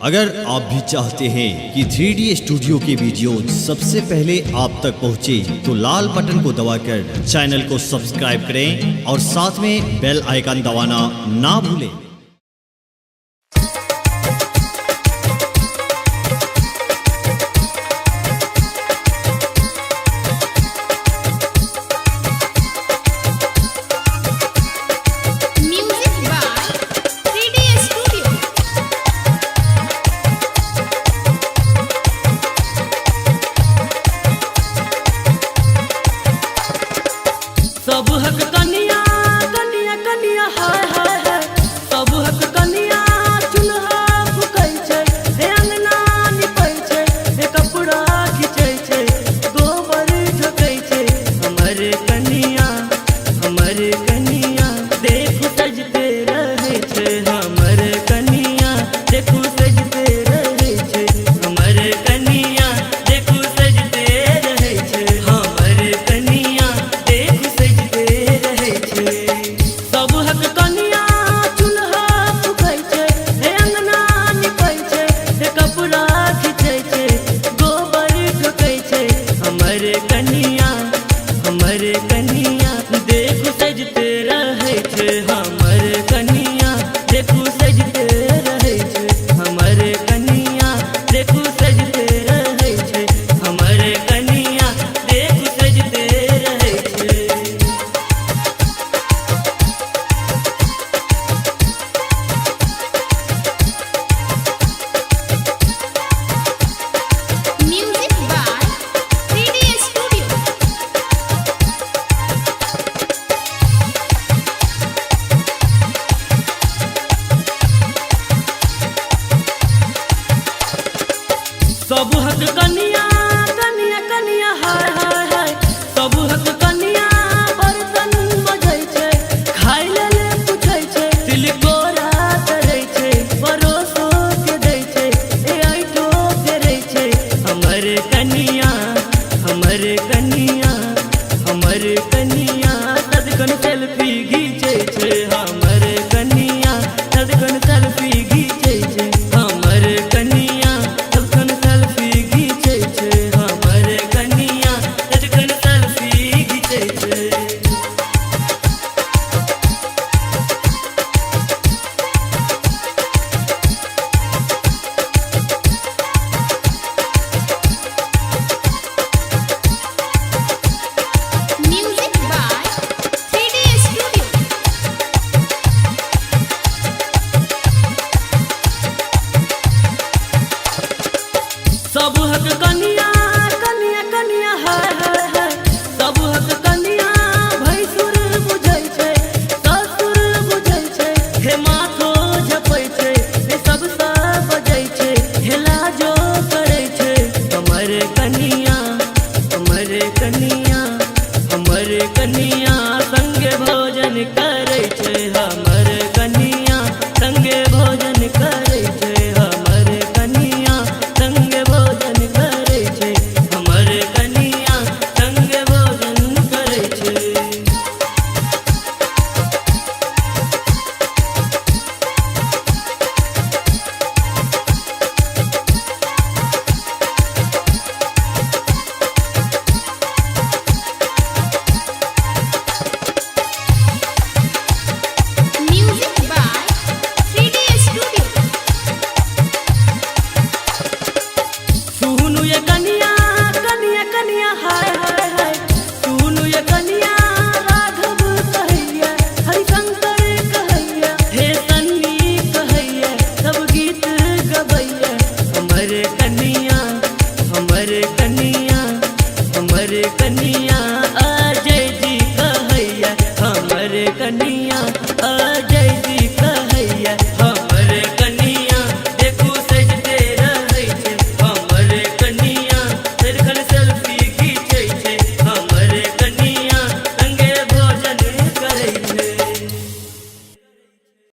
अगर आप भी चाहते हैं कि 3D स्टूडियो के वीडियो सबसे पहले आप तक पहुंचे तो लाल बटन को दबाकर चैनल को सब्सक्राइब करें और साथ में बेल आइकन दबाना ना भूलें। सब हक कनिया कनिया कनिया हाय हाय हाय, सब हक कनिया चूल्हा फुकै छै, हे अंगना निपै छै, हे कपड़ा खिचै छै, गोबर ठोकै छै। हमर कनिया देखू सजते रहै छै, हमर कनिया देखू सजते रहै छै, हमर कनिया देखू सजते रहै छै, हमर कनिया देखू सब हक कनिया चूल्हा फुकै छै, हे अंगना निपै छै, हे कपड़ा खिचै छै, गोबर ठोकै छै। हमर कनिया देखू सजते रहै छै, हमर कनिया देखू सजते रहै छै, हमर कनिया देखू सजते रहै छै, हमर कनिया देखू सजते रहै छै। सब हक कनिया कनिया कनिया हाय हाय हाय, सब हक कनिया बर्तन मजै छै, खाय लेल पूछै छै, तिलकोरा करै छै, परोसो के दै छै, ए ऐठो फेरै छै। हमर कनिया सदखन सेल्फी घीचै छै, हमर कनिया सदखन सेल्फी घीचै छै, हमर कनिया सदखन सेल्फी घीचै छै, हमर कनिया सदखन सेल्फी घीचै छै। सब हक कनिया कनिया कनिया हाय हाय हाय, सब हक कनिया भैंसुर बुझै छै, ससुर बुझै छै, हे माथो झपै छै, हे सबसँ बजै छै, हे लाजो करै छै। हमर कनिया संगे भोजन करै छै, हमर कनिया संगे भोजन करै छै, हमर कनिया संगे भोजन करै छै, हमर कनिया संगे भोजन करै छै। सुनु ये कनिया कनिया कनिया हाय हाय हाय, सुनु ये कनिया राघव कहैया, हरिशंकर कहैया, हे सन्नी कहैया, सब गीत गबैया। हमर कनिया